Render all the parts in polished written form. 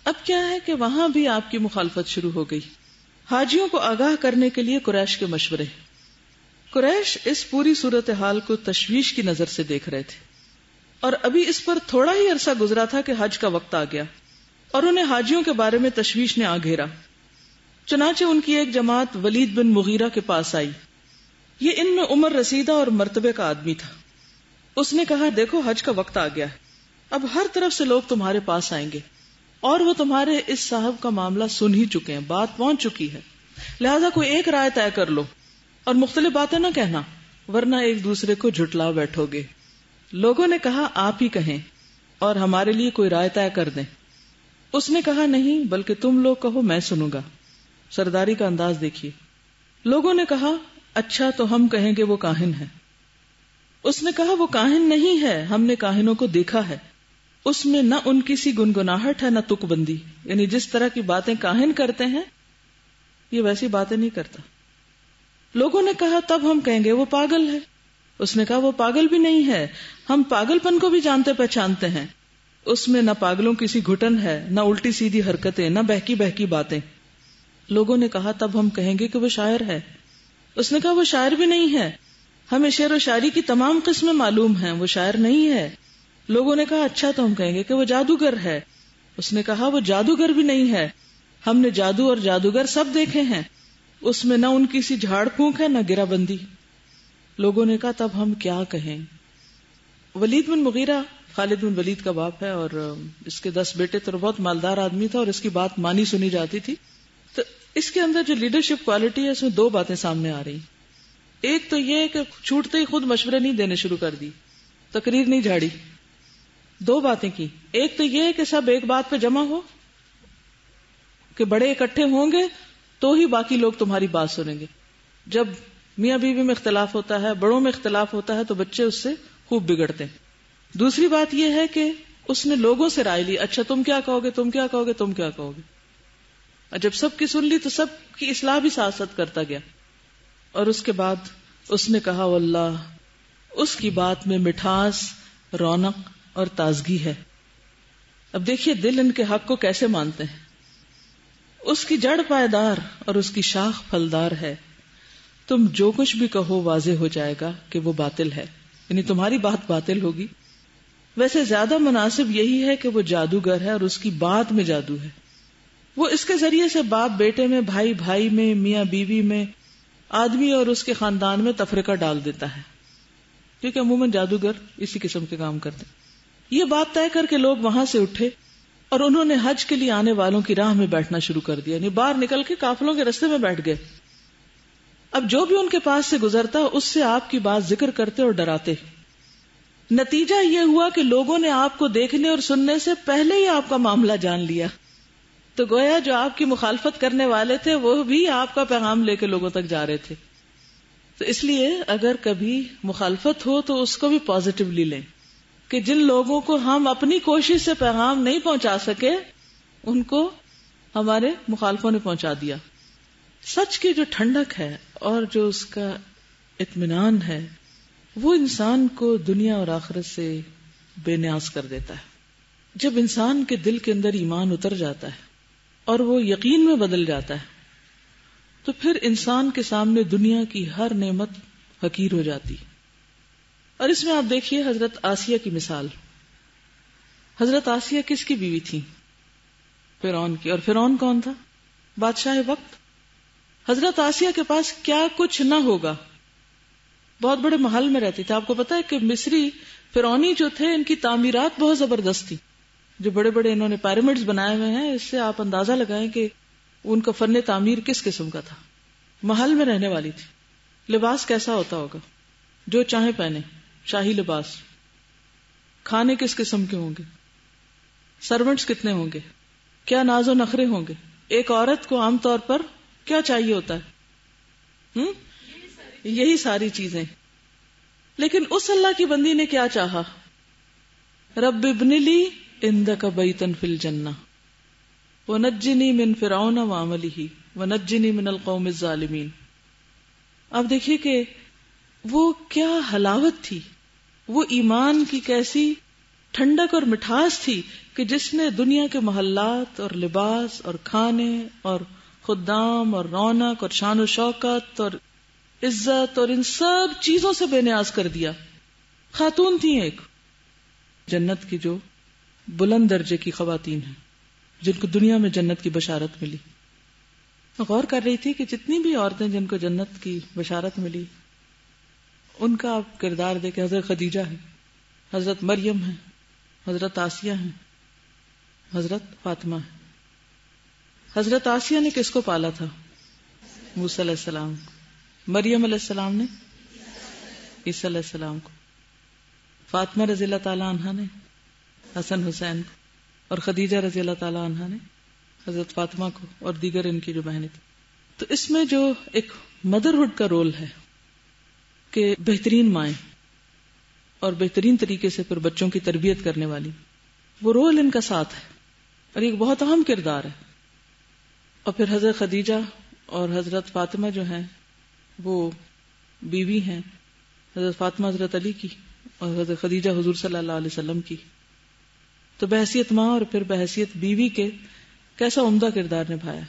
اب کیا ہے کہ وہاں بھی آپ کی مخالفت شروع ہو گئی. حاجیوں کو آگاہ کرنے کے لیے قریش کے مشورے. قریش اس پوری صورتحال کو تشویش کی نظر سے دیکھ رہے تھے، اور ابھی اس پر تھوڑا ہی عرصہ گزرا تھا کہ حج کا وقت آ گیا اور انہیں حاجیوں کے بارے میں تشویش نے آ گھیرا. چنانچہ ان کی ایک جماعت ولید بن مغیرہ کے پاس آئی. یہ ان میں عمر رسیدہ اور مرتبے کا آدمی تھا. اس نے کہا، دیکھو حج کا وقت آ گیا ہے، اب ہر طرف سے لوگ تمہارے پاس آئیں گے اور وہ تمہارے اس صاحب کا معاملہ سن ہی چکے ہیں، بات پہنچ چکی ہے، لہذا کوئی ایک رائے طے کر لو اور مختلف باتیں نہ کہنا ورنہ ایک دوسرے کو جھٹلا بیٹھو گے. لوگوں نے کہا، آپ ہی کہیں اور ہمارے لیے کوئی رائے طے کر دیں. اس نے کہا، نہیں بلکہ تم لوگ کہو، میں سنوں گا. سرداری کا انداز دیکھیے. لوگوں نے کہا، اچھا تو ہم کہیں گے وہ کاہن ہے. اس نے کہا، وہ کاہن نہیں ہے، ہم نے کاہنوں کو دیکھا ہے، اس میں نہ ان کی سی گنگناہٹ ہے نہ تک بندی، یعنی جس طرح کی باتیں کاہن کرتے ہیں یہ ویسی باتیں نہیں کرتا. لوگوں نے کہا، تب ہم کہیں گے وہ پاگل ہے. اس نے کہا، وہ پاگل بھی نہیں ہے، ہم پاگل پن کو بھی جانتے پہچانتے ہیں، اس میں نہ پاگلوں کی سی گھٹن ہے نہ الٹی سیدھی حرکتیں نہ بہکی بہکی باتیں. لوگوں نے کہا، تب ہم کہیں گے کہ وہ شاعر ہے. اس نے کہا، وہ شاعر بھی نہیں ہے، ہمیں شعر و شاعری کی تمام قسمیں معلوم ہیں، وہ شاعر نہیں ہے. لوگوں نے کہا، اچھا تو ہم کہیں گے کہ وہ جادوگر ہے. اس نے کہا، وہ جادوگر بھی نہیں ہے، ہم نے جادو اور جادوگر سب دیکھے ہیں، اس میں نہ ان کی سی جھاڑ پھونک ہے نہ گرہ بندی. لوگوں نے کہا، تب ہم کیا کہیں. ولید بن مغیرہ خالد بن ولید کا باپ ہے اور اس کے 10 بیٹے تھے، بہت مالدار آدمی تھا اور اس کی بات مانی سنی جاتی تھی. تو اس کے اندر جو لیڈرشپ کوالٹی ہے اس میں 2 باتیں سامنے آ رہی. ایک تو یہ کہ چھوٹتے ہی خود مشورے نہیں دینے شروع کر دی، تقریر نہیں جھاڑی. 2 باتیں کی. ایک تو یہ کہ سب ایک بات پہ جمع ہو کہ بڑے اکٹھے ہوں گے تو ہی باقی لوگ تمہاری بات سنیں گے. جب میاں بیوی میں اختلاف ہوتا ہے، بڑوں میں اختلاف ہوتا ہے تو بچے اس سے خوب بگڑتے ہیں. دوسری بات یہ ہے کہ اس نے لوگوں سے رائے لی، اچھا تم کیا کہو گے، تم کیا کہو گے، تم کیا کہو گے. اور جب سب کی سن لی تو سب کی اصلاح بھی ساتھ ساتھ کرتا گیا. اور اس کے بعد اس نے کہا، واللہ اس کی بات میں مٹھاس، رونق اور تازگی ہے. اب دیکھیے دل ان کے حق کو کیسے مانتے ہیں. اس کی جڑ پائیدار اور اس کی شاخ پھلدار ہے، تم جو کچھ بھی کہو واضح ہو جائے گا کہ وہ باطل ہے، یعنی تمہاری بات باطل ہوگی. ویسے زیادہ مناسب یہی ہے کہ وہ جادوگر ہے اور اس کی بات میں جادو ہے. وہ اس کے ذریعے سے باپ بیٹے میں، بھائی بھائی میں، میاں بیوی میں، آدمی اور اس کے خاندان میں تفرقہ ڈال دیتا ہے، کیونکہ عموماً جادوگر اسی قسم کے کام کرتے. یہ بات طے کر کے لوگ وہاں سے اٹھے اور انہوں نے حج کے لیے آنے والوں کی راہ میں بیٹھنا شروع کر دیا، یعنی باہر نکل کے قافلوں کے رستے میں بیٹھ گئے. اب جو بھی ان کے پاس سے گزرتا اس سے آپ کی بات ذکر کرتے اور ڈراتے. نتیجہ یہ ہوا کہ لوگوں نے آپ کو دیکھنے اور سننے سے پہلے ہی آپ کا معاملہ جان لیا. تو گویا جو آپ کی مخالفت کرنے والے تھے وہ بھی آپ کا پیغام لے کے لوگوں تک جا رہے تھے. تو اس لیے اگر کبھی مخالفت ہو تو اس کو بھی پازیٹیولی لیں کہ جن لوگوں کو ہم اپنی کوشش سے پیغام نہیں پہنچا سکے ان کو ہمارے مخالفوں نے پہنچا دیا. سچ کی جو ٹھنڈک ہے اور جو اس کا اطمینان ہے وہ انسان کو دنیا اور آخرت سے بے نیاز کر دیتا ہے. جب انسان کے دل کے اندر ایمان اتر جاتا ہے اور وہ یقین میں بدل جاتا ہے تو پھر انسان کے سامنے دنیا کی ہر نعمت حقیر ہو جاتی. اور اس میں آپ دیکھیے حضرت آسیہ کی مثال. حضرت آسیہ کس کی بیوی تھی؟ فرعون کی. اور فرعون کون تھا؟ بادشاہ وقت. حضرت آسیہ کے پاس کیا کچھ نہ ہوگا، بہت بڑے محل میں رہتی تھی. آپ کو پتا ہے کہ مصری فرعونی جو تھے ان کی تعمیرات بہت زبردست تھی. جو بڑے بڑے انہوں نے پیرامڈز بنائے ہوئے ہیں، اس سے آپ اندازہ لگائیں کہ ان کا فن تعمیر کس قسم کا تھا. محل میں رہنے والی تھی. لباس کیسا ہوتا ہوگا؟ جو چاہیں پہنے، شاہی لباس. کھانے کس قسم کے ہوں گے؟ سرونٹس کتنے ہوں گے؟ کیا ناز و نخرے ہوں گے؟ ایک عورت کو عام طور پر کیا چاہیے ہوتا ہے؟ یہی ساری چیزیں. لیکن اس اللہ کی بندی نے کیا چاہا؟ رب ابن لی عندک بیتا فی الجنہ ونجنی من فرعون وعملہ ونجنی من القوم الظالمین. اب دیکھیے کہ وہ کیا حلاوت تھی، وہ ایمان کی کیسی ٹھنڈک اور مٹھاس تھی کہ جس نے دنیا کے محلات اور لباس اور کھانے اور خدام اور رونق اور شان و شوکت اور عزت اور ان سب چیزوں سے بے نیاز کر دیا. خاتون تھی ایک جنت کی جو بلند درجے کی خواتین ہیں جن کو دنیا میں جنت کی بشارت ملی. غور کر رہی تھی کہ جتنی بھی عورتیں جن کو جنت کی بشارت ملی ان کا آپ کردار دیکھیں. حضرت خدیجہ ہے، حضرت مریم ہے، حضرت آسیہ ہیں، حضرت فاطمہ ہے. حضرت آسیہ نے کس کو پالا تھا؟ موسیٰ علیہ السلام کو. مریم علیہ السلام نے عیسیٰ علیہ السلام کو. فاطمہ رضی اللہ تعالی عنہا نے حسن حسین کو، اور خدیجہ رضی اللہ تعالی عنہا نے حضرت فاطمہ کو اور دیگر ان کی جو بہنیں تھیں. تو اس میں جو ایک مدرہڈ کا رول ہے کہ بہترین مائیں اور بہترین طریقے سے پھر بچوں کی تربیت کرنے والی، وہ رول ان کا ساتھ ہے اور ایک بہت اہم کردار ہے. اور پھر حضرت خدیجہ اور حضرت فاطمہ جو ہیں وہ بیوی ہیں، حضرت فاطمہ حضرت علی کی اور حضرت خدیجہ حضور صلی اللہ علیہ وسلم کی. تو بحیثیت ماں اور پھر بحیثیت بیوی کے کیسا عمدہ کردار نبھایا.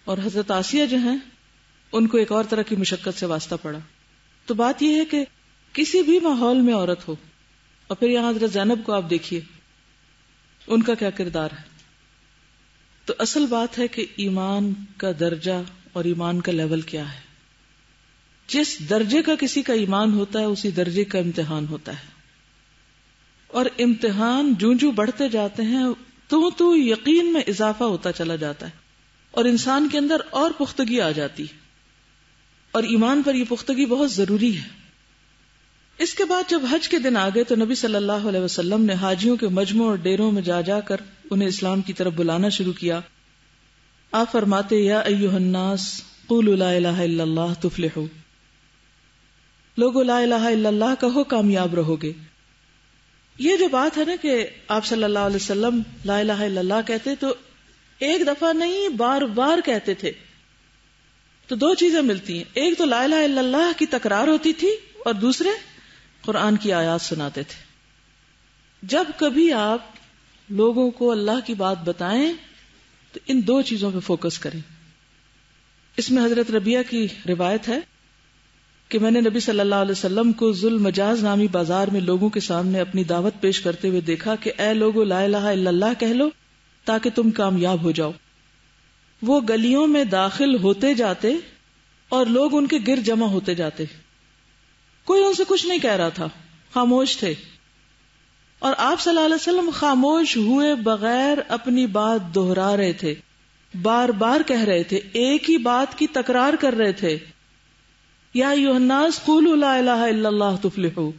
اور حضرت آسیہ جو ہیں ان کو ایک اور طرح کی مشقت سے واسطہ پڑا. تو بات یہ ہے کہ کسی بھی ماحول میں عورت ہو، اور پھر یہاں حضرت زینب کو آپ دیکھیے ان کا کیا کردار ہے. تو اصل بات ہے کہ ایمان کا درجہ اور ایمان کا لیول کیا ہے. جس درجے کا کسی کا ایمان ہوتا ہے اسی درجے کا امتحان ہوتا ہے، اور امتحان جوں بڑھتے جاتے ہیں تو یقین میں اضافہ ہوتا چلا جاتا ہے اور انسان کے اندر اور پختگی آ جاتی ہے، اور ایمان پر یہ پختگی بہت ضروری ہے. اس کے بعد جب حج کے دن آگئے تو نبی صلی اللہ علیہ وسلم نے حاجیوں کے مجمع اور ڈیروں میں جا کر انہیں اسلام کی طرف بلانا شروع کیا. آپ فرماتے یا ایھا الناس قولوا لا الہ الا اللہ تفلحوا، لوگو لا الہ الا اللہ کہو کامیاب رہو گے. یہ جو بات ہے نا کہ آپ صلی اللہ علیہ وسلم لا الہ الا اللہ کہتے تو ایک دفعہ نہیں بار بار کہتے تھے. تو دو چیزیں ملتی ہیں، ایک تو لا الہ الا اللہ کی تکرار ہوتی تھی اور دوسرے قرآن کی آیات سناتے تھے. جب کبھی آپ لوگوں کو اللہ کی بات بتائیں تو ان دو چیزوں پہ فوکس کریں. اس میں حضرت ربیعہ کی روایت ہے کہ میں نے نبی صلی اللہ علیہ وسلم کو ذوالمجاز نامی بازار میں لوگوں کے سامنے اپنی دعوت پیش کرتے ہوئے دیکھا کہ اے لوگو لا الہ الا اللہ کہہ لو تاکہ تم کامیاب ہو جاؤ. وہ گلیوں میں داخل ہوتے جاتے اور لوگ ان کے گرد جمع ہوتے جاتے. کوئی ان سے کچھ نہیں کہہ رہا تھا، خاموش تھے، اور آپ صلی اللہ علیہ وسلم خاموش ہوئے بغیر اپنی بات دہرا رہے تھے، بار بار کہہ رہے تھے، ایک ہی بات کی تکرار کر رہے تھے. یا ایھا الناس قولوا لا الہ الا اللہ تفلحوا،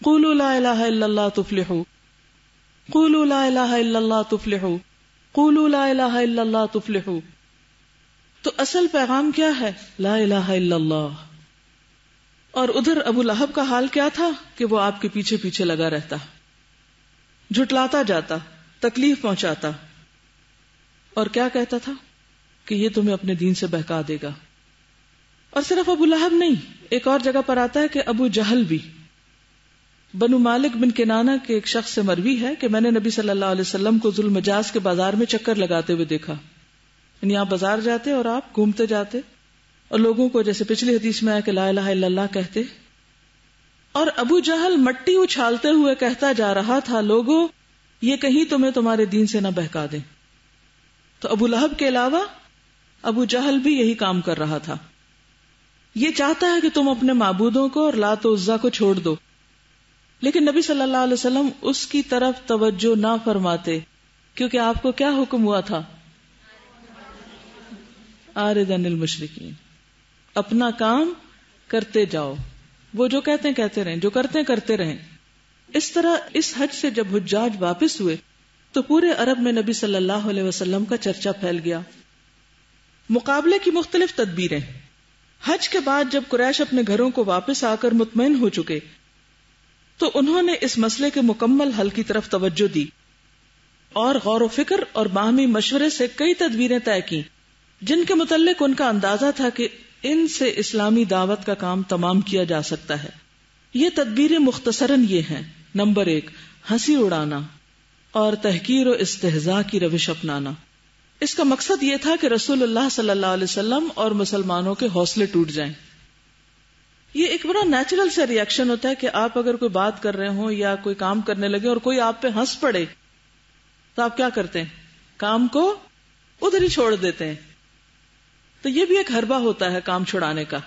قولوا لا الہ الا اللہ تفلحوا، قولوا لا الہ الا اللہ تفلحوا، قولوا لا الہ الا اللہ تفلحوا. تو اصل پیغام کیا ہے؟ لا الہ الا اللہ. اور ادھر ابو لہب کا حال کیا تھا کہ وہ آپ کے پیچھے پیچھے لگا رہتا، جھٹلاتا جاتا، تکلیف پہنچاتا، اور کیا کہتا تھا کہ یہ تمہیں اپنے دین سے بہکا دے گا. اور صرف ابو لہب نہیں، ایک اور جگہ پر آتا ہے کہ ابو جہل بھی. بنو مالک بن کنانہ کے ایک شخص سے مروی ہے کہ میں نے نبی صلی اللہ علیہ وسلم کو ذوالمجاز کے بازار میں چکر لگاتے ہوئے دیکھا. یعنی آپ بازار جاتے اور آپ گھومتے جاتے اور لوگوں کو جیسے پچھلی حدیث میں آیا کہ لا الہ الا اللہ کہتے. اور ابو جہل مٹی اچھالتے ہوئے کہتا جا رہا تھا لوگوں یہ کہیں تمہیں تمہارے دین سے نہ بہکا دیں. تو ابو لہب کے علاوہ ابو جہل بھی یہی کام کر رہا تھا. یہ چاہتا ہے کہ تم اپنے معبودوں کو اور لات و عزا کو چھوڑ دو، لیکن نبی صلی اللہ علیہ وسلم اس کی طرف توجہ نہ فرماتے، کیونکہ آپ کو کیا حکم ہوا تھا؟ اعرض عن المشرکین، اپنا کام کرتے جاؤ، وہ جو کہتے ہیں کہتے رہیں، جو کرتے ہیں کرتے رہیں. اس طرح اس حج سے جب حجاج واپس ہوئے تو پورے عرب میں نبی صلی اللہ علیہ وسلم کا چرچا پھیل گیا. مقابلے کی مختلف تدبیریں. حج کے بعد جب قریش اپنے گھروں کو واپس آ کر مطمئن ہو چکے تو انہوں نے اس مسئلے کے مکمل حل کی طرف توجہ دی اور غور و فکر اور باہمی مشورے سے کئی تدبیریں طے کی جن کے متعلق ان کا اندازہ تھا کہ ان سے اسلامی دعوت کا کام تمام کیا جا سکتا ہے. یہ تدبیریں مختصراً یہ ہیں: نمبر 1، ہنسی اڑانا اور تحقیر و استہزاء کی روش اپنانا۔ اس کا مقصد یہ تھا کہ رسول اللہ صلی اللہ علیہ وسلم اور مسلمانوں کے حوصلے ٹوٹ جائیں۔ یہ ایک بڑا نیچرل سے ری ایکشن ہوتا ہے کہ آپ اگر کوئی بات کر رہے ہوں یا کوئی کام کرنے لگے اور کوئی آپ پہ ہنس پڑے تو آپ کیا کرتے ہیں؟ کام کو ادھر ہی چھوڑ دیتے ہیں۔ تو یہ بھی ایک حربہ ہوتا ہے کام چھڑانے کا۔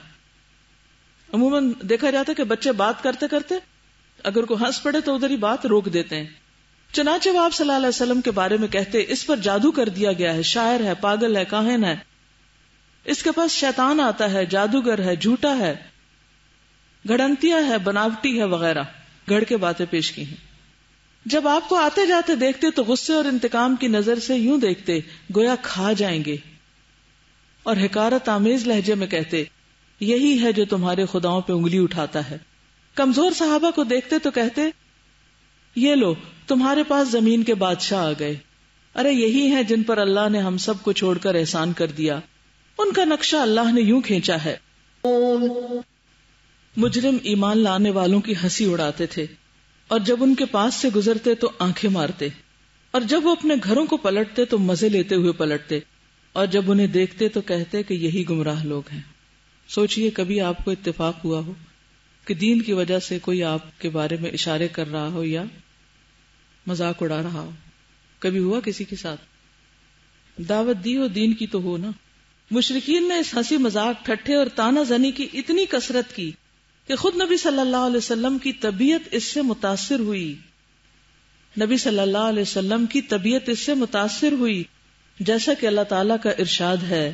عموماً دیکھا جاتا ہے کہ بچے بات کرتے کرتے اگر کوئی ہنس پڑے تو ادھر ہی بات روک دیتے ہیں۔ چنانچہ وہ آپ صلی اللہ علیہ وسلم کے بارے میں کہتے اس پر جادو کر دیا گیا ہے، شاعر ہے، پاگل ہے، کاہن ہے، اس کے پاس شیطان آتا ہے، جادوگر ہے، جھوٹا ہے، گھڑنتیا ہے، بناوٹی ہے وغیرہ گھڑ کے باتیں پیش کی ہیں۔ جب آپ کو آتے جاتے دیکھتے تو غصے اور انتقام کی نظر سے یوں دیکھتے گویا کھا جائیں گے، اور حقارت آمیز لہجے میں کہتے یہی ہے جو تمہارے خداؤں پہ انگلی اٹھاتا ہے۔ کمزور صحابہ کو دیکھتے تو کہتے یہ لو تمہارے پاس زمین کے بادشاہ آ گئے، ارے یہی ہیں جن پر اللہ نے ہم سب کو چھوڑ کر احسان کر دیا، ان کا نقشہ اللہ نے یوں کھینچا ہے۔ مجرم ایمان لانے والوں کی ہنسی اڑاتے تھے، اور جب ان کے پاس سے گزرتے تو آنکھیں مارتے، اور جب وہ اپنے گھروں کو پلٹتے تو مزے لیتے ہوئے پلٹتے، اور جب انہیں دیکھتے تو کہتے کہ یہی گمراہ لوگ ہیں۔ سوچئے کبھی آپ کو اتفاق ہوا ہو کہ دین کی وجہ سے کوئی آپ کے بارے میں اشارے کر رہا ہو یا مذاق اڑا رہا ہو؟ کبھی ہوا کسی کے ساتھ؟ دعوت دی ہو دین کی تو ہو نا۔ مشرکین نے اس ہنسی مذاق، ٹھٹھے اور تانا زنی کی اتنی کثرت کی کہ خود نبی صلی اللہ علیہ وسلم کی طبیعت اس سے متاثر ہوئی۔ نبی صلی اللہ علیہ وسلم کی طبیعت اس سے متاثر ہوئی، جیسا کہ اللہ تعالیٰ کا ارشاد ہے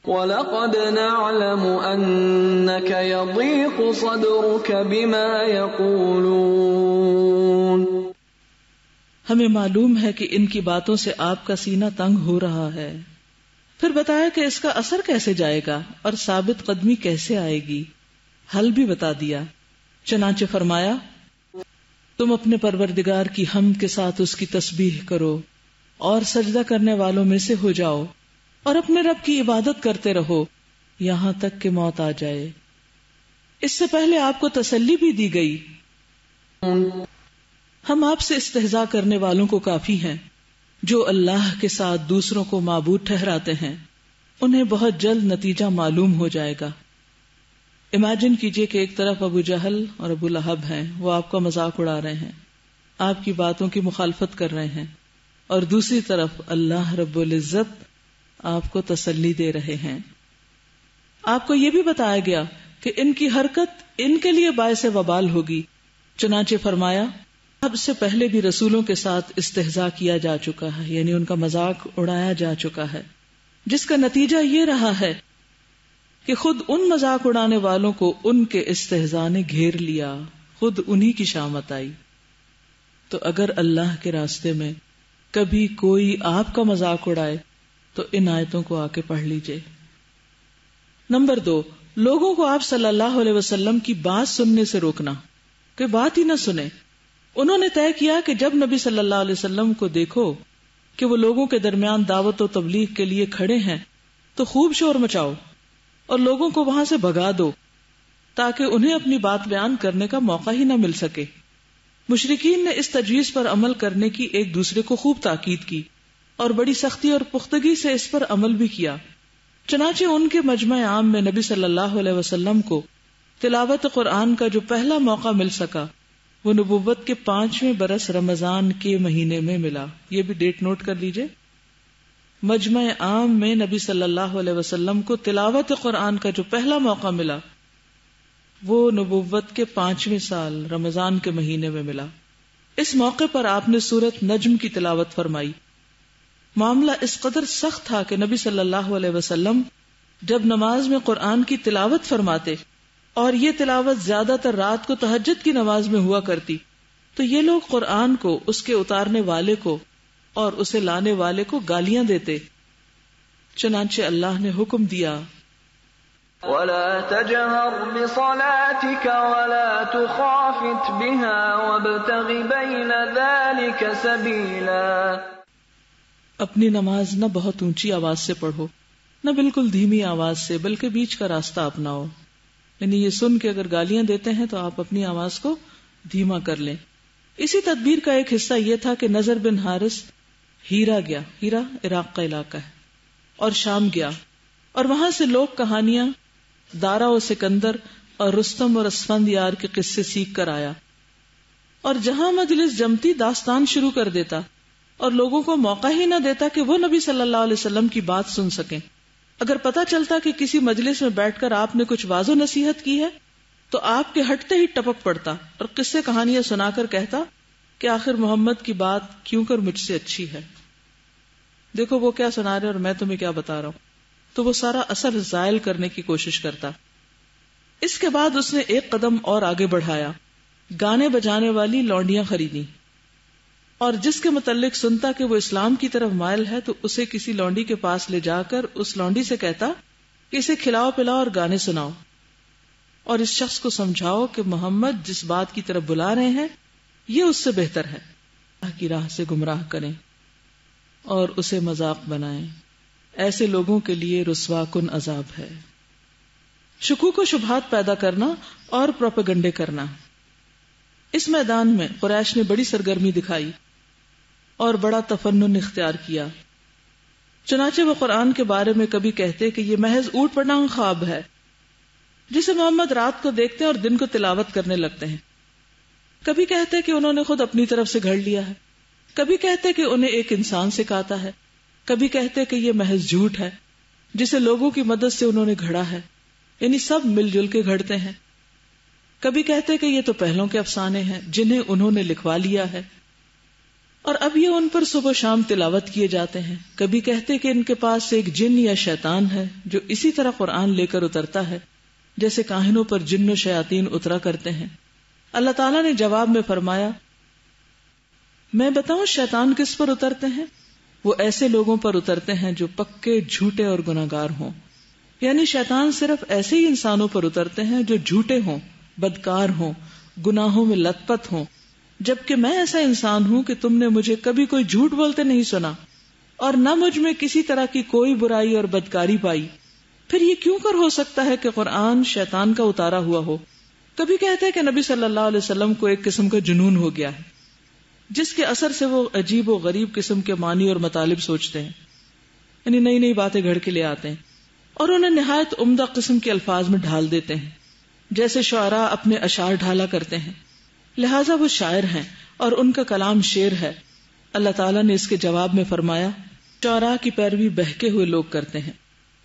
وَلَقَدْ نَعْلَمُ أَنَّكَ يَضِيقُ صَدْرُكَ بِمَا يَقُولُونَ۔ ہمیں معلوم ہے کہ ان کی باتوں سے آپ کا سینہ تنگ ہو رہا ہے۔ پھر بتایا کہ اس کا اثر کیسے جائے گا اور ثابت قدمی کیسے آئے گی، حل بھی بتا دیا۔ چنانچہ فرمایا تم اپنے پروردگار کی حمد کے ساتھ اس کی تسبیح کرو اور سجدہ کرنے والوں میں سے ہو جاؤ، اور اپنے رب کی عبادت کرتے رہو یہاں تک کہ موت آ جائے۔ اس سے پہلے آپ کو تسلی بھی دی گئی، ہم آپ سے استہزاء کرنے والوں کو کافی ہیں جو اللہ کے ساتھ دوسروں کو معبود ٹھہراتے ہیں، انہیں بہت جلد نتیجہ معلوم ہو جائے گا۔ امیجن کیجئے کہ ایک طرف ابو جہل اور ابو لہب ہیں، وہ آپ کا مذاق اڑا رہے ہیں، آپ کی باتوں کی مخالفت کر رہے ہیں، اور دوسری طرف اللہ رب العزت آپ کو تسلی دے رہے ہیں۔ آپ کو یہ بھی بتایا گیا کہ ان کی حرکت ان کے لیے باعث وبال ہوگی، چنانچہ فرمایا اب سے پہلے بھی رسولوں کے ساتھ استہزاء کیا جا چکا ہے، یعنی ان کا مذاق اڑایا جا چکا ہے، جس کا نتیجہ یہ رہا ہے کہ خود ان مذاق اڑانے والوں کو ان کے استہزاء نے گھیر لیا، خود انہی کی شامت آئی۔ تو اگر اللہ کے راستے میں کبھی کوئی آپ کا مذاق اڑائے تو ان آیتوں کو آ کے پڑھ لیجئے۔ نمبر 2، لوگوں کو آپ صلی اللہ علیہ وسلم کی بات سننے سے روکنا، کہ بات ہی نہ سنیں۔ انہوں نے طے کیا کہ جب نبی صلی اللہ علیہ وسلم کو دیکھو کہ وہ لوگوں کے درمیان دعوت و تبلیغ کے لیے کھڑے ہیں تو خوب شور مچاؤ اور لوگوں کو وہاں سے بھگا دو تاکہ انہیں اپنی بات بیان کرنے کا موقع ہی نہ مل سکے۔ مشرکین نے اس تجویز پر عمل کرنے کی ایک دوسرے کو خوب تاکید کی اور بڑی سختی اور پختگی سے اس پر عمل بھی کیا۔ چنانچہ ان کے مجمع عام میں نبی صلی اللہ علیہ وسلم کو تلاوت قرآن کا جو پہلا موقع مل سکا وہ نبوت کے 5ویں برس رمضان کے مہینے میں ملا۔ یہ بھی ڈیٹ نوٹ کر لیجئے، مجمع عام میں نبی صلی اللہ علیہ وسلم کو تلاوت قرآن کا جو پہلا موقع ملا وہ نبوت کے 5ویں سال رمضان کے مہینے میں ملا۔ اس موقع پر آپ نے سورۃ نجم کی تلاوت فرمائی۔ معاملہ اس قدر سخت تھا کہ نبی صلی اللہ علیہ وسلم جب نماز میں قرآن کی تلاوت فرماتے اور یہ تلاوت زیادہ تر رات کو تہجد کی نماز میں ہوا کرتی تو یہ لوگ قرآن کو، اس کے اتارنے والے کو اور اسے لانے والے کو گالیاں دیتے۔ چنانچہ اللہ نے حکم دیا وَلَا تَجْهَرْ بِصَلَاتِكَ وَلَا تُخَافِتْ بِهَا وَابْتَغِ بَيْنَ ذَلِكَ سَبِيلًا۔ اپنی نماز نہ بہت اونچی آواز سے پڑھو نہ بالکل دھیمی آواز سے، بلکہ بیچ کا راستہ اپناؤ۔ یعنی یہ سن کے اگر گالیاں دیتے ہیں تو آپ اپنی آواز کو دھیما کر لیں، اسی تدبیر کا ایک حصہ یہ تھا کہ نضر بن حارث ہیرا گیا، ہیرا عراق کا علاقہ ہے، اور شام گیا، اور وہاں سے لوگ کہانیاں دارا و سکندر اور رستم اور اسفندیار کے قصے سیکھ کر آیا، اور جہاں مجلس جمتی داستان شروع کر دیتا اور لوگوں کو موقع ہی نہ دیتا کہ وہ نبی صلی اللہ علیہ وسلم کی بات سن سکیں۔ اگر پتہ چلتا کہ کسی مجلس میں بیٹھ کر آپ نے کچھ واض و نصیحت کی ہے تو آپ کے ہٹتے ہی ٹپک پڑتا اور قصے کہانیاں سنا کر کہتا کہ آخر محمد کی بات کیوں کر مجھ سے اچھی ہے، دیکھو وہ کیا سنا رہے اور میں تمہیں کیا بتا رہا ہوں۔ تو وہ سارا اثر زائل کرنے کی کوشش کرتا۔ اس کے بعد اس نے ایک قدم اور آگے بڑھایا، گانے بجانے والی لونڈیاں خریدی، اور جس کے متعلق سنتا کہ وہ اسلام کی طرف مائل ہے تو اسے کسی لونڈی کے پاس لے جا کر اس لونڈی سے کہتا کہ اسے کھلاؤ پلاؤ اور گانے سناؤ، اور اس شخص کو سمجھاؤ کہ محمد جس بات کی طرف بلا رہے ہیں یہ اس سے بہتر ہے، اللہ کی راہ سے گمراہ کریں اور اسے مذاق بنائیں، ایسے لوگوں کے لیے رسوا کن عذاب ہے۔ شکوک و شبہات پیدا کرنا اور پروپیگنڈے کرنا، اس میدان میں قریش نے بڑی سرگرمی دکھائی اور بڑا تفنن اختیار کیا۔ چنانچہ وہ قرآن کے بارے میں کبھی کہتے کہ یہ محض اوٹ پٹانگ خواب ہے جسے محمد رات کو دیکھتے ہیں اور دن کو تلاوت کرنے لگتے ہیں، کبھی کہتے کہ انہوں نے خود اپنی طرف سے گھڑ لیا ہے، کبھی کہتے کہ انہیں ایک انسان سکھاتا ہے، کبھی کہتے کہ یہ محض جھوٹ ہے جسے لوگوں کی مدد سے انہوں نے گھڑا ہے، یعنی سب مل جل کے گھڑتے ہیں، کبھی کہتے کہ یہ تو پہلوں کے افسانے ہیں جنہیں انہوں نے لکھوا لیا ہے اور اب یہ ان پر صبح و شام تلاوت کیے جاتے ہیں، کبھی کہتے کہ ان کے پاس ایک جن یا شیطان ہے جو اسی طرح قرآن لے کر اترتا ہے جیسے کاہنوں پر جن و شیاطین اترا کرتے ہیں۔ اللہ تعالیٰ نے جواب میں فرمایا، میں بتاؤں شیطان کس پر اترتے ہیں؟ وہ ایسے لوگوں پر اترتے ہیں جو پکے جھوٹے اور گناہگار ہوں، یعنی شیطان صرف ایسے ہی انسانوں پر اترتے ہیں جو جھوٹے ہوں، بدکار ہوں، گناہوں میں لت پت ہوں، جبکہ میں ایسا انسان ہوں کہ تم نے مجھے کبھی کوئی جھوٹ بولتے نہیں سنا اور نہ مجھ میں کسی طرح کی کوئی برائی اور بدکاری پائی، پھر یہ کیوں کر ہو سکتا ہے کہ قرآن شیطان کا اتارا ہوا ہو؟ کبھی کہتے ہیں کہ نبی صلی اللہ علیہ وسلم کو ایک قسم کا جنون ہو گیا ہے جس کے اثر سے وہ عجیب و غریب قسم کے معنی اور مطالب سوچتے ہیں، یعنی نئی نئی باتیں گھڑ کے لے آتے ہیں اور انہیں نہایت عمدہ قسم کے الفاظ میں ڈھال دیتے ہیں جیسے شعراء اپنے اشعار ڈھالا کرتے ہیں، لہٰذا وہ شاعر ہیں اور ان کا کلام شعر ہے۔ اللہ تعالیٰ نے اس کے جواب میں فرمایا، شعراء کی پیروی بہکے ہوئے لوگ کرتے ہیں،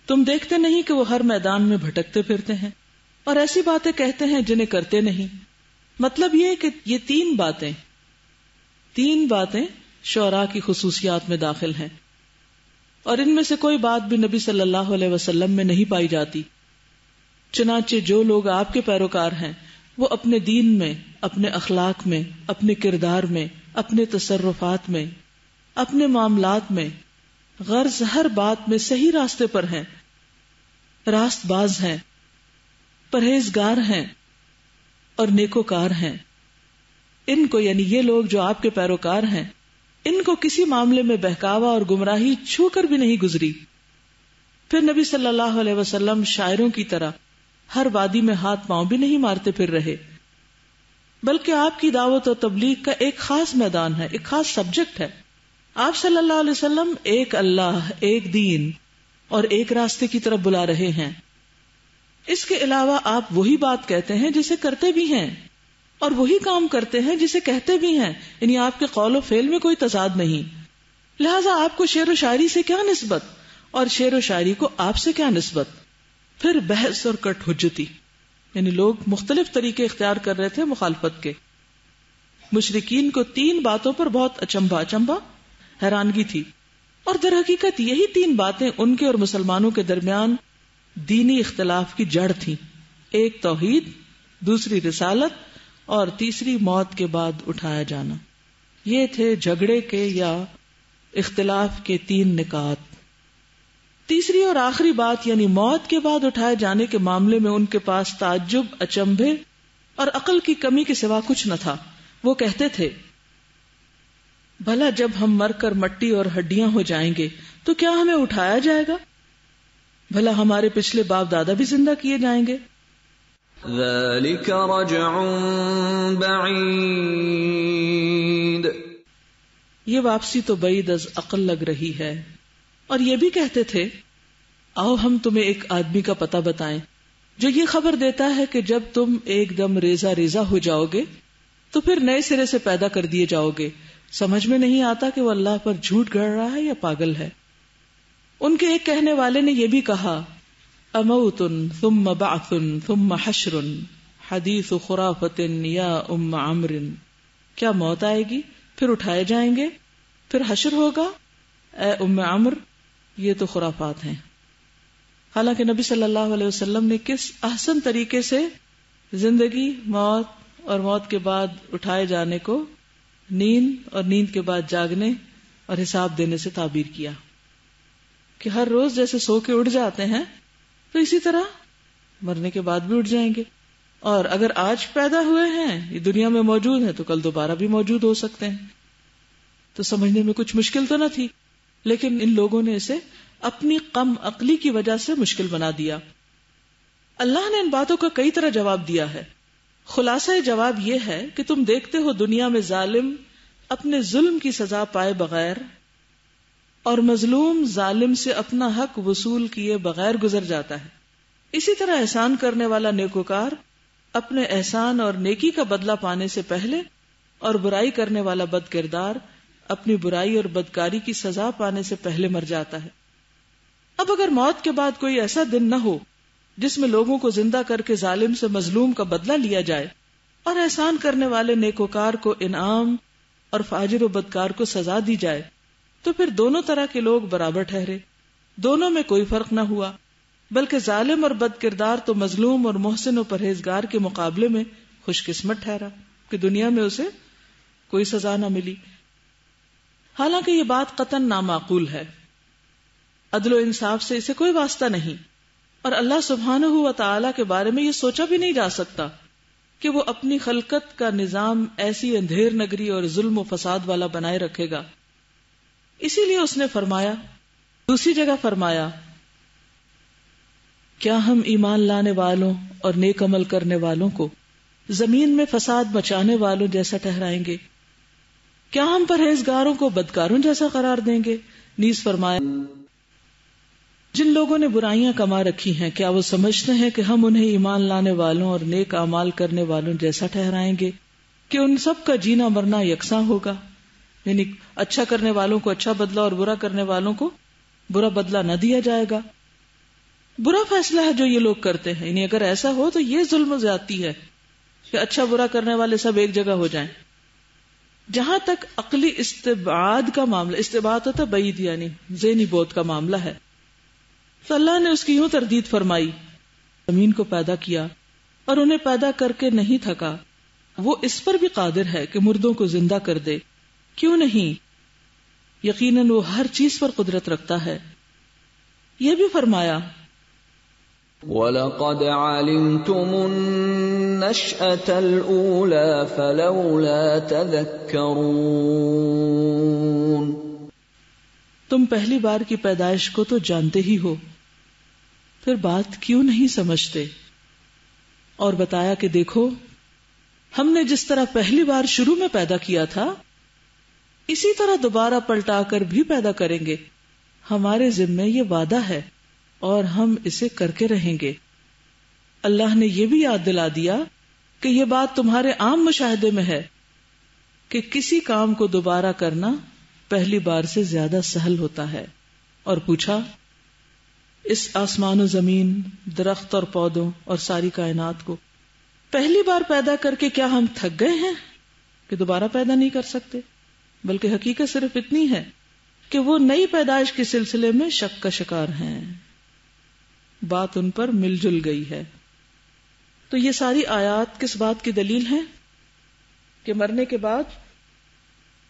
تم دیکھتے نہیں کہ وہ ہر میدان میں بھٹکتے پھرتے ہیں اور ایسی باتیں کہتے ہیں جنہیں کرتے نہیں۔ مطلب یہ کہ یہ تین باتیں شعراء کی خصوصیات میں داخل ہیں اور ان میں سے کوئی بات بھی نبی صلی اللہ علیہ وسلم میں نہیں پائی جاتی۔ چنانچہ جو لوگ آپ کے پیروکار ہیں وہ اپنے دین میں، اپنے اخلاق میں، اپنے کردار میں، اپنے تصرفات میں، اپنے معاملات میں، غرض ہر بات میں صحیح راستے پر ہیں، راست باز ہیں، پرہیزگار ہیں اور نیکوکار ہیں، ان کو یعنی یہ لوگ جو آپ کے پیروکار ہیں ان کو کسی معاملے میں بہکاوا اور گمراہی چھو کر بھی نہیں گزری۔ پھر نبی صلی اللہ علیہ وسلم شاعروں کی طرح ہر وادی میں ہاتھ پاؤں بھی نہیں مارتے پھر رہے، بلکہ آپ کی دعوت و تبلیغ کا ایک خاص میدان ہے، ایک خاص سبجیکٹ ہے۔ آپ صلی اللہ علیہ وسلم ایک اللہ، ایک دین اور ایک راستے کی طرف بلا رہے ہیں۔ اس کے علاوہ آپ وہی بات کہتے ہیں جسے کرتے بھی ہیں اور وہی کام کرتے ہیں جسے کہتے بھی ہیں، یعنی آپ کے قول و فعل میں کوئی تضاد نہیں۔ لہٰذا آپ کو شعر و شاعری سے کیا نسبت اور شعر و شاعری کو آپ سے کیا نسبت؟ پھر بحث اور کٹ حجتی، یعنی لوگ مختلف طریقے اختیار کر رہے تھے مخالفت کے۔ مشرکین کو تین باتوں پر بہت اچنبھا حیرانگی تھی، اور در حقیقت یہی تین باتیں ان کے اور مسلمانوں کے درمیان دینی اختلاف کی جڑ تھیں، ایک توحید، دوسری رسالت اور تیسری موت کے بعد اٹھایا جانا۔ یہ تھے جھگڑے کے یا اختلاف کے تین نکات۔ تیسری اور آخری بات یعنی موت کے بعد اٹھائے جانے کے معاملے میں ان کے پاس تعجب، اچنبھے اور عقل کی کمی کے سوا کچھ نہ تھا۔ وہ کہتے تھے، بھلا جب ہم مر کر مٹی اور ہڈیاں ہو جائیں گے تو کیا ہمیں اٹھایا جائے گا؟ بھلا ہمارے پچھلے باپ دادا بھی زندہ کیے جائیں گے؟ ذلك رجع بعید، یہ واپسی تو بعید از عقل لگ رہی ہے. اور یہ بھی کہتے تھے آؤ ہم تمہیں ایک آدمی کا پتہ بتائیں جو یہ خبر دیتا ہے کہ جب تم ایک دم ریزہ ریزہ ہو جاؤ گے تو پھر نئے سرے سے پیدا کر دیے جاؤ گے. سمجھ میں نہیں آتا کہ وہ اللہ پر جھوٹ گڑ رہا ہے یا پاگل ہے. ان کے ایک کہنے والے نے یہ بھی کہا اموت ثم بعث ثم حشر حدیث خرافت یا ام عمرو، کیا موت آئے گی پھر اٹھائے جائیں گے پھر حشر ہوگا؟ اے ام عمرو، یہ تو خرافات ہیں. حالانکہ نبی صلی اللہ علیہ وسلم نے کس احسن طریقے سے زندگی، موت اور موت کے بعد اٹھائے جانے کو نیند اور نیند کے بعد جاگنے اور حساب دینے سے تعبیر کیا کہ ہر روز جیسے سو کے اٹھ جاتے ہیں تو اسی طرح مرنے کے بعد بھی اٹھ جائیں گے. اور اگر آج پیدا ہوئے ہیں، یہ دنیا میں موجود ہیں، تو کل دوبارہ بھی موجود ہو سکتے ہیں. تو سمجھنے میں کچھ مشکل تو نہ تھی، لیکن ان لوگوں نے اسے اپنی کم عقلی کی وجہ سے مشکل بنا دیا. اللہ نے ان باتوں کا کئی طرح جواب دیا ہے. خلاصہ جواب یہ ہے کہ تم دیکھتے ہو دنیا میں ظالم اپنے ظلم کی سزا پائے بغیر اور مظلوم ظالم سے اپنا حق وصول کیے بغیر گزر جاتا ہے. اسی طرح احسان کرنے والا نیکوکار اپنے احسان اور نیکی کا بدلہ پانے سے پہلے اور برائی کرنے والا بد کردار اپنی برائی اور بدکاری کی سزا پانے سے پہلے مر جاتا ہے. اب اگر موت کے بعد کوئی ایسا دن نہ ہو جس میں لوگوں کو زندہ کر کے ظالم سے مظلوم کا بدلہ لیا جائے اور احسان کرنے والے نیکوکار کو انعام اور فاجر و بدکار کو سزا دی جائے، تو پھر دونوں طرح کے لوگ برابر ٹھہرے، دونوں میں کوئی فرق نہ ہوا، بلکہ ظالم اور بد کردار تو مظلوم اور محسن و پرہیزگار کے مقابلے میں خوش قسمت ٹھہرا کہ دنیا میں اسے کوئی سزا نہ ملی. حالانکہ یہ بات قطعاً نامعقول ہے، عدل و انصاف سے اسے کوئی واسطہ نہیں، اور اللہ سبحانہ و تعالی کے بارے میں یہ سوچا بھی نہیں جا سکتا کہ وہ اپنی خلقت کا نظام ایسی اندھیر نگری اور ظلم و فساد والا بنائے رکھے گا. اسی لیے اس نے فرمایا، دوسری جگہ فرمایا، کیا ہم ایمان لانے والوں اور نیک عمل کرنے والوں کو زمین میں فساد مچانے والوں جیسا ٹھہرائیں گے؟ کیا ہم پرہیزگاروں کو بدکاروں جیسا قرار دیں گے؟ نیز فرمایا، جن لوگوں نے برائیاں کما رکھی ہیں کیا وہ سمجھتے ہیں کہ ہم انہیں ایمان لانے والوں اور نیک اعمال کرنے والوں جیسا ٹھہرائیں گے کہ ان سب کا جینا مرنا یکساں ہوگا؟ یعنی اچھا کرنے والوں کو اچھا بدلہ اور برا کرنے والوں کو برا بدلہ نہ دیا جائے گا. برا فیصلہ ہے جو یہ لوگ کرتے ہیں. یعنی اگر ایسا ہو تو یہ ظلم و زیادتی ہے کہ اچھا برا کرنے والے سب ایک جگہ ہو جائیں. جہاں تک عقلی استبعاد کا معاملہ، استبعاد ہوتا بعید یعنی ذہنی بعد کا معاملہ ہے، تو اللہ نے اس کی یوں تردید فرمائی، زمین کو پیدا کیا اور انہیں پیدا کر کے نہیں تھکا، وہ اس پر بھی قادر ہے کہ مردوں کو زندہ کر دے. کیوں نہیں؟ یقیناً وہ ہر چیز پر قدرت رکھتا ہے. یہ بھی فرمایا، وَلَقَدْ عَلِمْتُمُ النَّشْأَةَ الْأُولَى فَلَوْلَا تَذَكَّرُونَ. تم پہلی بار کی پیدائش کو تو جانتے ہی ہو، پھر بات کیوں نہیں سمجھتے؟ اور بتایا کہ دیکھو، ہم نے جس طرح پہلی بار شروع میں پیدا کیا تھا اسی طرح دوبارہ پلٹا کر بھی پیدا کریں گے. ہمارے ذمے یہ وعدہ ہے اور ہم اسے کر کے رہیں گے. اللہ نے یہ بھی یاد دلا دیا کہ یہ بات تمہارے عام مشاہدے میں ہے کہ کسی کام کو دوبارہ کرنا پہلی بار سے زیادہ سہل ہوتا ہے. اور پوچھا، اس آسمان و زمین، درخت اور پودوں اور ساری کائنات کو پہلی بار پیدا کر کے کیا ہم تھک گئے ہیں کہ دوبارہ پیدا نہیں کر سکتے؟ بلکہ حقیقت صرف اتنی ہے کہ وہ نئی پیدائش کے سلسلے میں شک کا شکار ہیں. بات ان پر مل جل گئی ہے. تو یہ ساری آیات کس بات کی دلیل ہیں؟ کہ مرنے کے بعد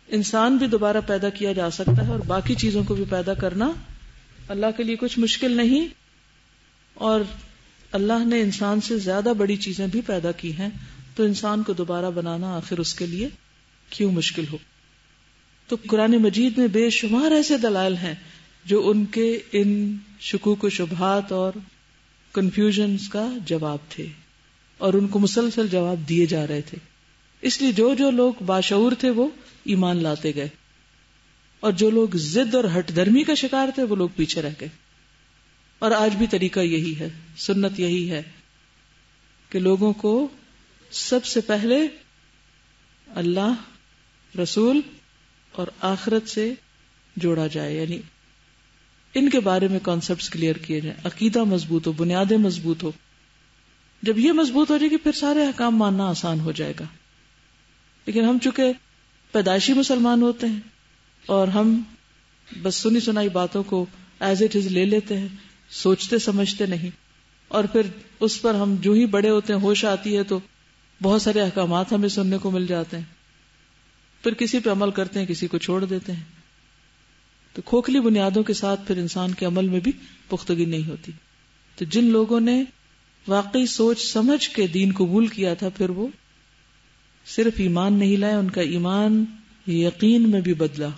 انسان بھی دوبارہ پیدا کیا جا سکتا ہے اور باقی چیزوں کو بھی پیدا کرنا اللہ کے لیے کچھ مشکل نہیں، اور اللہ نے انسان سے زیادہ بڑی چیزیں بھی پیدا کی ہیں، تو انسان کو دوبارہ بنانا آخر اس کے لیے کیوں مشکل ہو. تو قرآن مجید میں بے شمار ایسے دلائل ہیں جو ان کے ان شکوک و شبہات اور کنفیوژنز کا جواب تھے. اور ان کو مسلسل جواب دیے جا رہے تھے. اس لیے جو جو لوگ باشعور تھے وہ ایمان لاتے گئے، اور جو لوگ ضد اور ہٹ دھرمی کا شکار تھے وہ لوگ پیچھے رہ گئے. اور آج بھی طریقہ یہی ہے، سنت یہی ہے کہ لوگوں کو سب سے پہلے اللہ، رسول اور آخرت سے جوڑا جائے، یعنی ان کے بارے میں کانسیپٹس کلیئر کیے جائیں، عقیدہ مضبوط ہو، بنیادیں مضبوط ہو. جب یہ مضبوط ہو جائے گی پھر سارے احکام ماننا آسان ہو جائے گا. لیکن ہم چونکہ پیدائشی مسلمان ہوتے ہیں اور ہم بس سنی سنائی باتوں کو ایز اٹ از لے لیتے ہیں، سوچتے سمجھتے نہیں، اور پھر اس پر ہم جو ہی بڑے ہوتے ہیں ہوش آتی ہے تو بہت سارے احکامات ہمیں سننے کو مل جاتے ہیں، پھر کسی پہ عمل کرتے ہیں، کسی کو چھوڑ دیتے ہیں. تو کھوکھلی بنیادوں کے ساتھ پھر انسان کے عمل میں بھی پختگی نہیں ہوتی. تو جن لوگوں نے واقعی سوچ سمجھ کے دین قبول کیا تھا، پھر وہ صرف ایمان نہیں لائے، ان کا ایمان یقین میں بھی بدلا،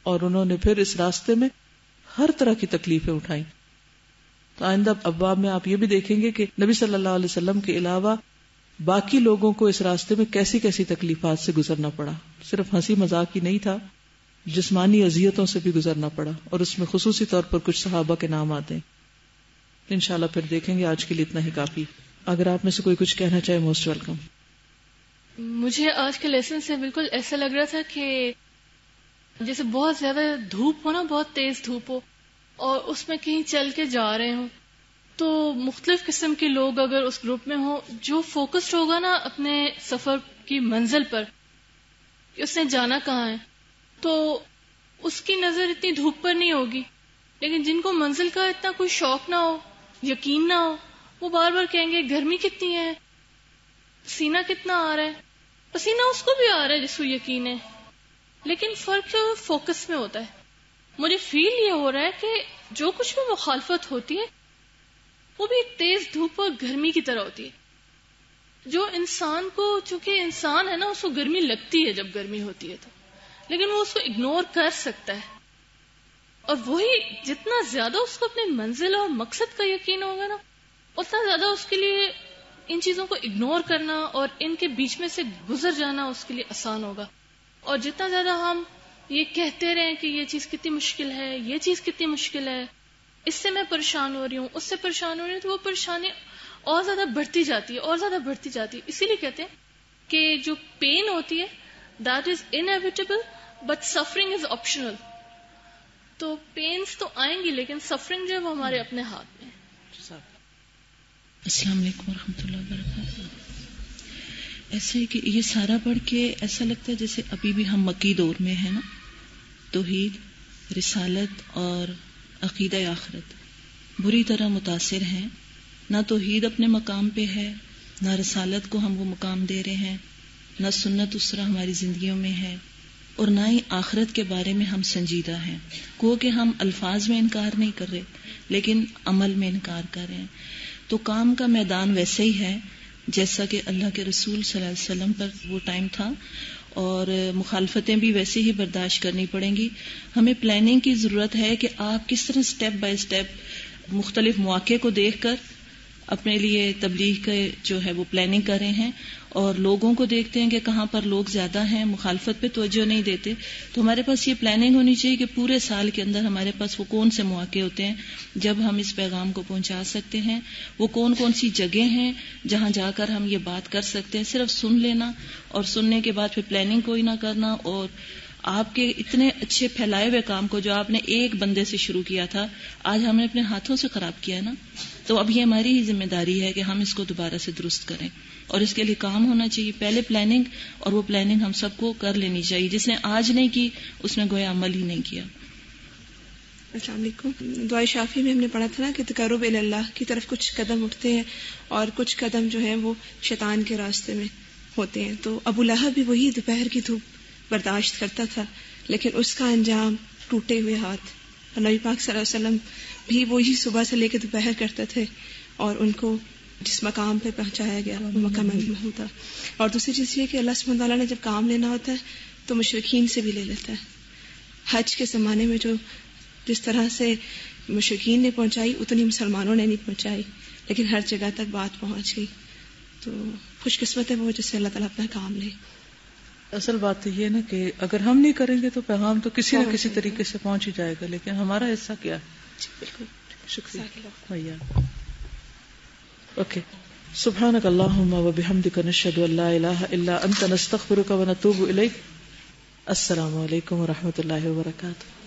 اور انہوں نے پھر اس راستے میں ہر طرح کی تکلیفیں اٹھائیں. تو آئندہ ابواب میں آپ یہ بھی دیکھیں گے کہ نبی صلی اللہ علیہ وسلم کے علاوہ باقی لوگوں کو اس راستے میں کیسی کیسی تکلیفات سے گزرنا پڑا. صرف ہنسی مذاق ہی نہیں تھا، جسمانی اذیتوں سے بھی گزرنا پڑا، اور اس میں خصوصی طور پر کچھ صحابہ کے نام آتے ہیں. انشاءاللہ پھر دیکھیں گے. آج کے لیے اتنا ہی کافی. اگر آپ میں سے کوئی کچھ کہنا چاہے، موسٹ ویلکم. مجھے آج کے لیسن سے بالکل ایسا لگ رہا تھا کہ جیسے بہت زیادہ دھوپ ہو نا، بہت تیز دھوپ ہو، اور اس میں کہیں چل کے جا رہے ہوں، تو مختلف قسم کے لوگ اگر اس گروپ میں ہوں، جو فوکسڈ ہوگا نا اپنے سفر کی منزل پر کہ اس نے جانا کہاں ہے، تو اس کی نظر اتنی دھوپ پر نہیں ہوگی. لیکن جن کو منزل کا اتنا کوئی شوق نہ ہو، یقین نہ ہو، وہ بار بار کہیں گے گرمی کتنی ہے، پسینہ کتنا آ رہا ہے. پسینہ اس کو بھی آ رہا ہے جس کو یقین ہے، لیکن فرق فوکس میں ہوتا ہے. مجھے فیل یہ ہو رہا ہے کہ جو کچھ بھی مخالفت ہوتی ہے وہ بھی تیز دھوپ اور گرمی کی طرح ہوتی ہے. جو انسان کو، چونکہ انسان ہے نا، اس کو گرمی لگتی ہے جب گرمی ہوتی ہے تو، لیکن وہ اس کو اگنور کر سکتا ہے. اور وہی جتنا زیادہ اس کو اپنے منزل اور مقصد کا یقین ہوگا نا، اتنا زیادہ اس کے لیے ان چیزوں کو اگنور کرنا اور ان کے بیچ میں سے گزر جانا اس کے لیے آسان ہوگا. اور جتنا زیادہ ہم یہ کہتے رہیں کہ یہ چیز کتنی مشکل ہے، یہ چیز کتنی مشکل ہے، اس سے میں پریشان ہو رہی ہوں، اس سے پریشان ہو رہی ہوں، تو وہ پریشانی اور زیادہ بڑھتی جاتی ہے، اور زیادہ بڑھتی جاتی ہے. اسی لیے کہتے ہیں کہ جو پین ہوتی ہے that is inevitable but suffering is optional. تو پینز تو آئیں گی لیکن سفرنگ جو ہے وہ ہمارے اپنے ہاتھ میں ہے. السلام علیکم ورحمۃ اللہ وبرکاتہ. ایسا ہے کہ یہ سارا پڑھ کے ایسا لگتا ہے جیسے ابھی بھی ہم مکی دور میں ہیں نا. توحید، رسالت اور عقیدہ آخرت بری طرح متاثر ہیں. نہ توحید اپنے مقام پہ ہے، نہ رسالت کو ہم وہ مقام دے رہے ہیں، نہ سنت اس طرح ہماری زندگیوں میں ہے، اور نہ ہی آخرت کے بارے میں ہم سنجیدہ ہیں. گو کہ ہم الفاظ میں انکار نہیں کر رہے لیکن عمل میں انکار کر رہے ہیں. تو کام کا میدان ویسے ہی ہے جیسا کہ اللہ کے رسول صلی اللہ علیہ وسلم پر وہ ٹائم تھا، اور مخالفتیں بھی ویسے ہی برداشت کرنی پڑیں گی. ہمیں پلاننگ کی ضرورت ہے کہ آپ کس طرح سٹیپ بائی سٹیپ مختلف مواقع کو دیکھ کر اپنے لیے تبلیغ کے جو ہے وہ پلاننگ کر رہے ہیں، اور لوگوں کو دیکھتے ہیں کہ کہاں پر لوگ زیادہ ہیں، مخالفت پہ توجہ نہیں دیتے. تو ہمارے پاس یہ پلاننگ ہونی چاہیے کہ پورے سال کے اندر ہمارے پاس وہ کون سے مواقع ہوتے ہیں جب ہم اس پیغام کو پہنچا سکتے ہیں، وہ کون کون سی جگہ ہیں جہاں جا کر ہم یہ بات کر سکتے ہیں. صرف سن لینا اور سننے کے بعد پھر پلاننگ کوئی نہ کرنا، اور آپ کے اتنے اچھے پھیلائے ہوئے کام کو جو آپ نے ایک بندے سے شروع کیا تھا آج ہم نے اپنے ہاتھوں سے خراب کیا ہے نا. تو اب یہ ہماری ہی ذمہ داری ہے کہ ہم اس کو دوبارہ سے درست کریں، اور اس کے لیے کام ہونا چاہیے. پہلے پلاننگ، اور وہ پلاننگ ہم سب کو کر لینی چاہیے. جس نے آج نہیں کی اس نے گویا عمل ہی نہیں کیا. السلام علیکم. دعائے شافی میں ہم نے پڑھا تھا نا کہ تقرب الی اللہ کی طرف کچھ قدم اٹھتے ہیں اور کچھ قدم جو ہیں وہ شیطان کے راستے میں ہوتے ہیں. تو ابو لہب بھی وہی دوپہر کی دھوپ برداشت کرتا تھا، لیکن اس کا انجام ٹوٹے ہوئے ہاتھ. اور نبی پاک صلی اللہ علیہ وسلم بھی وہی صبح سے لے کے دوپہر کرتے تھے، اور ان کو جس مقام پہ پہنچایا گیا وہ مکہ میں تھا. اور دوسری چیز یہ کہ اللہ سبحانہ تعالیٰ نے جب کام لینا ہوتا ہے تو مشرکین سے بھی لے لیتا ہے. حج کے زمانے میں جو جس طرح سے مشرکین نے پہنچائی اتنی مسلمانوں نے نہیں پہنچائی، لیکن ہر جگہ تک بات پہنچ گئی. تو خوش قسمت ہے وہ جس سے اللہ تعالیٰ اپنا کام لے. اصل بات تو یہ نا کہ اگر ہم نہیں کریں گے تو پیغام تو کسی نہ کسی طریقے سے پہنچ ہی جائے گا، لیکن ہمارا حصہ کیا ہے؟ بالکل. شکریہ. اوکے. سبحانک اللہم و بحمدک نشہد ان لا الہ الا انت نستغفرک و نتوب الیک. السلام علیکم و رحمۃ اللہ وبرکاتہ.